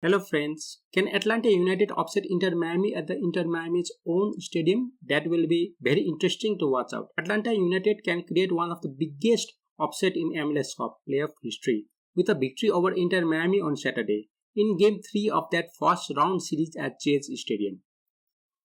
Hello friends, can Atlanta United upset Inter Miami at the Inter Miami's own stadium? That will be very interesting to watch out. Atlanta United can create one of the biggest upset in MLS Cup playoff history with a victory over Inter Miami on Saturday in Game 3 of that first round series at Chase Stadium.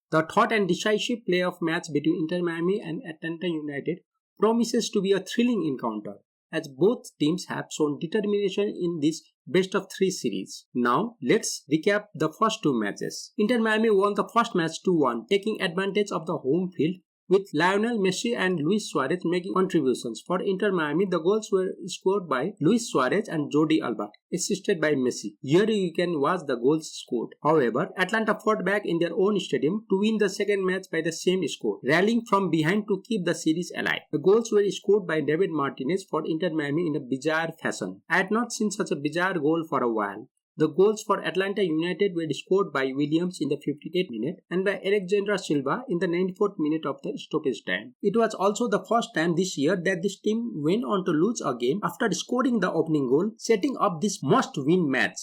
The third and decisive playoff match between Inter Miami and Atlanta United promises to be a thrilling encounter, as both teams have shown determination in this best of 3 series. Now, let's recap the first two matches. Inter Miami won the first match 2-1, taking advantage of the home field with Lionel, Messi and Luis Suarez making contributions. For Inter Miami, the goals were scored by Luis Suarez and Jordi Alba, assisted by Messi. Here you can watch the goals scored. However, Atlanta fought back in their own stadium to win the second match by the same score, rallying from behind to keep the series alive. The goals were scored by David Martinez for Inter Miami in a bizarre fashion. I had not seen such a bizarre goal for a while. The goals for Atlanta United were scored by Williams in the 58th minute and by Alexandre Silva in the 94th minute of the stoppage time. It was also the first time this year that this team went on to lose a game after scoring the opening goal, setting up this must-win match.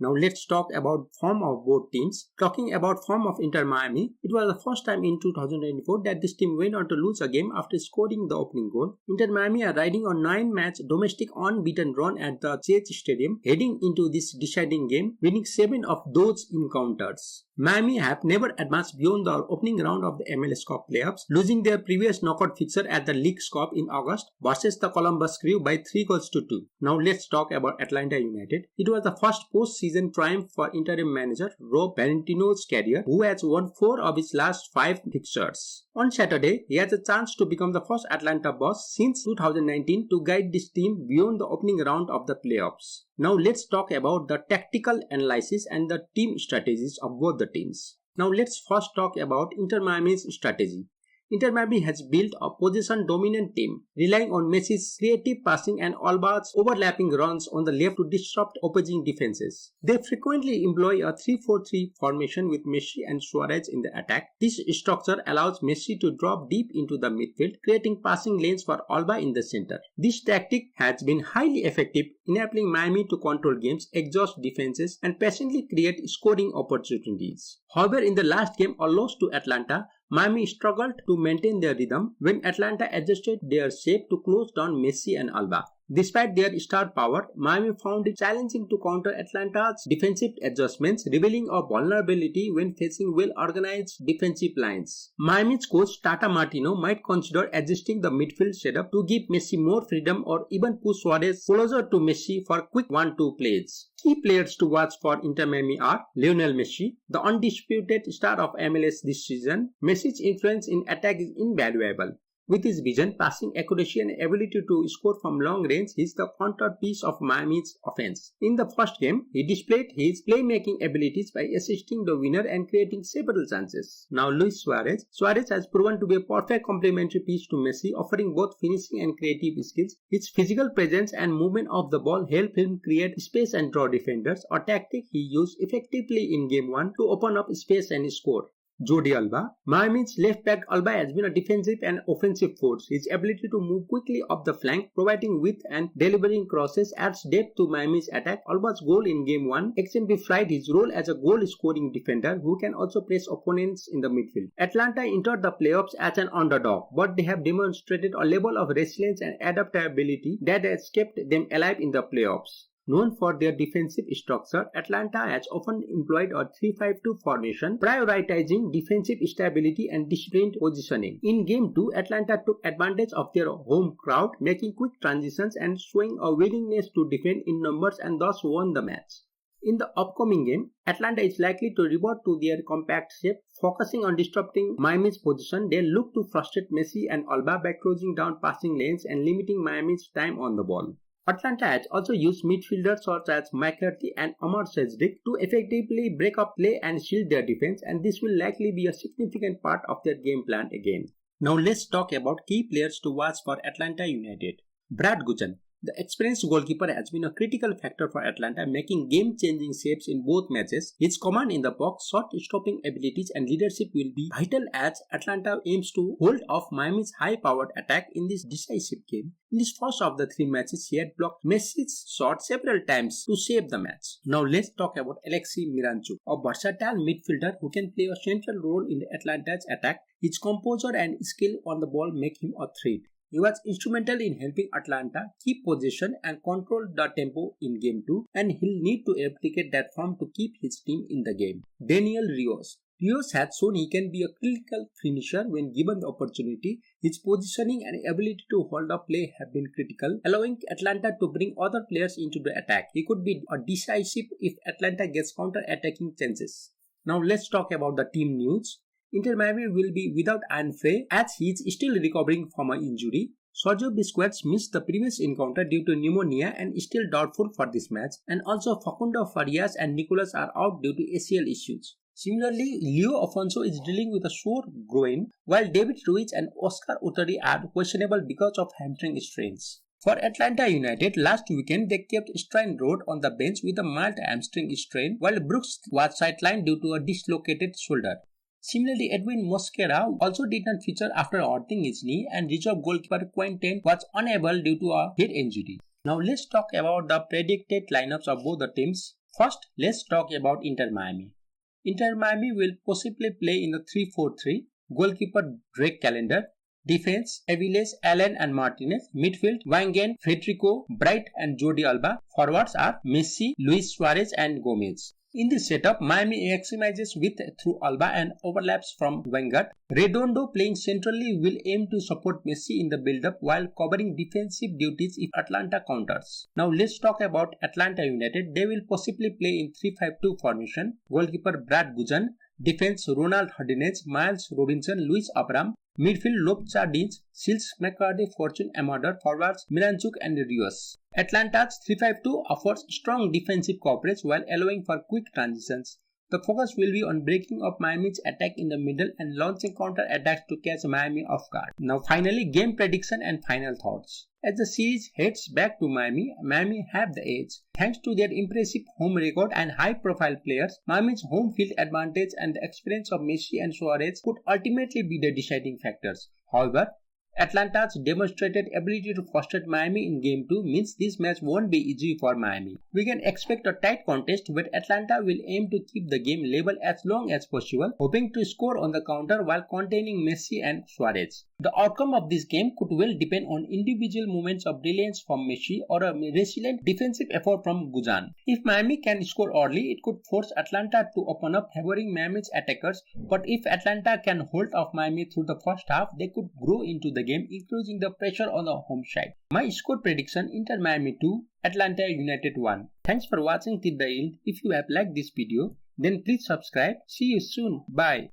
Now let's talk about form of both teams. Talking about form of Inter Miami, it was the first time in 2024 that this team went on to lose a game after scoring the opening goal. Inter Miami are riding a 9-match domestic unbeaten run at the Chase Stadium, heading into this deciding game, winning 7 of those encounters. Miami have never advanced beyond the opening round of the MLS Cup playoffs, losing their previous knockout fixture at the League's Cup in August versus the Columbus Crew by 3-2. Now let's talk about Atlanta United. It was the first post-season triumph for interim manager Rob Valentino's career, who has won 4 of his last 5 fixtures. On Saturday, he has a chance to become the first Atlanta boss since 2019 to guide this team beyond the opening round of the playoffs. Now let's talk about the tactical analysis and the team strategies of both the teams. Now let's first talk about Inter Miami's strategy. Inter Miami has built a possession-dominant team, relying on Messi's creative passing and Alba's overlapping runs on the left to disrupt opposing defenses. They frequently employ a 3-4-3 formation with Messi and Suarez in the attack. This structure allows Messi to drop deep into the midfield, creating passing lanes for Alba in the center. This tactic has been highly effective, enabling Miami to control games, exhaust defenses, and patiently create scoring opportunities. However, in the last game, a loss to Atlanta, Miami struggled to maintain their rhythm when Atlanta adjusted their shape to close down Messi and Alba. Despite their star power, Miami found it challenging to counter Atlanta's defensive adjustments, revealing a vulnerability when facing well-organized defensive lines. Miami's coach Tata Martino might consider adjusting the midfield setup to give Messi more freedom or even push Suarez closer to Messi for quick 1-2 plays. Key players to watch for Inter Miami are Lionel Messi, the undisputed star of MLS this season. Messi's influence in attack is invaluable. With his vision, passing accuracy and ability to score from long range, he is the counterpiece of Miami's offense. In the first game, he displayed his playmaking abilities by assisting the winner and creating several chances. Now Luis Suarez. Suarez has proven to be a perfect complementary piece to Messi, offering both finishing and creative skills. His physical presence and movement of the ball help him create space and draw defenders, a tactic he used effectively in Game 1 to open up space and score. Jordi Alba. Miami's left back Alba has been a defensive and offensive force. His ability to move quickly up the flank, providing width and delivering crosses adds depth to Miami's attack. Alba's goal in Game 1 exemplified his role as a goal-scoring defender who can also press opponents in the midfield. Atlanta entered the playoffs as an underdog, but they have demonstrated a level of resilience and adaptability that has kept them alive in the playoffs. Known for their defensive structure, Atlanta has often employed a 3-5-2 formation, prioritizing defensive stability and disciplined positioning. In Game 2, Atlanta took advantage of their home crowd, making quick transitions and showing a willingness to defend in numbers and thus won the match. In the upcoming game, Atlanta is likely to revert to their compact shape, focusing on disrupting Miami's position. They look to frustrate Messi and Alba by closing down passing lanes and limiting Miami's time on the ball. Atlanta has also used midfielders such as McCarthy and Omar Cedric to effectively break up play and shield their defense, and this will likely be a significant part of their game plan again. Now let's talk about key players to watch for Atlanta United. Brad Guzan. The experienced goalkeeper has been a critical factor for Atlanta, making game-changing saves in both matches. His command in the box, shot-stopping abilities and leadership will be vital as Atlanta aims to hold off Miami's high-powered attack in this decisive game. In this first of the three matches, he had blocked Messi's shot several times to save the match. Now let's talk about Alexei Miranchuk, a versatile midfielder who can play a central role in the Atlanta's attack. His composure and skill on the ball make him a threat. He was instrumental in helping Atlanta keep possession and control the tempo in Game 2, and he'll need to replicate that form to keep his team in the game. Daniel Rios. Rios has shown he can be a critical finisher when given the opportunity. His positioning and ability to hold up play have been critical, allowing Atlanta to bring other players into the attack. He could be a decisive if Atlanta gets counter-attacking chances. Now let's talk about the team news. Inter Miami will be without Anfre as he is still recovering from an injury. Sergio Busquets missed the previous encounter due to pneumonia and is still doubtful for this match, and also Facundo Farias and Nicolas are out due to ACL issues. Similarly, Leo Afonso is dealing with a sore groin, while David Ruiz and Oscar Utari are questionable because of hamstring strains. For Atlanta United, last weekend they kept Stein Road on the bench with a mild hamstring strain, while Brooks was sidelined due to a dislocated shoulder. Similarly, Edwin Mosquera also did not feature after hurting his knee, and reserve goalkeeper Quentin was unable due to a head injury. Now let's talk about the predicted lineups of both the teams. First, let's talk about Inter Miami. Inter Miami will possibly play in the 3-4-3. Goalkeeper Drake Callender. Defense, Aviles, Allen and Martinez. Midfield, Wangan, Federico, Bright and Jordi Alba. Forwards are Messi, Luis Suarez and Gomez. In this setup, Miami maximizes width through Alba and overlaps from Weingart. Redondo playing centrally will aim to support Messi in the build-up while covering defensive duties if Atlanta counters. Now let's talk about Atlanta United. They will possibly play in 3-5-2 formation. Goalkeeper Brad Guzan. Defense Ronald Hardinez, Miles Robinson, Luis Abram. Midfield Lobcha Deans, Sils McCarthy, Fortune Amador, forwards Miranchuk and Rios. Atlanta's 3-5-2 offers strong defensive coverage while allowing for quick transitions. The focus will be on breaking up Miami's attack in the middle and launching counter-attacks to catch Miami off guard. Now finally, game prediction and final thoughts. As the series heads back to Miami, Miami have the edge. Thanks to their impressive home record and high-profile players, Miami's home field advantage and the experience of Messi and Suarez could ultimately be the deciding factors. However, Atlanta's demonstrated ability to frustrate Miami in Game 2 means this match won't be easy for Miami. We can expect a tight contest where Atlanta will aim to keep the game level as long as possible, hoping to score on the counter while containing Messi and Suarez. The outcome of this game could well depend on individual moments of brilliance from Messi or a resilient defensive effort from Guzan. If Miami can score early, it could force Atlanta to open up, favoring Miami's attackers, but if Atlanta can hold off Miami through the first half, they could grow into the game, increasing the pressure on the home side. My score prediction: Inter Miami 2, Atlanta United 1. Thanks for watching till the end. If you have liked this video, then please subscribe. See you soon. Bye.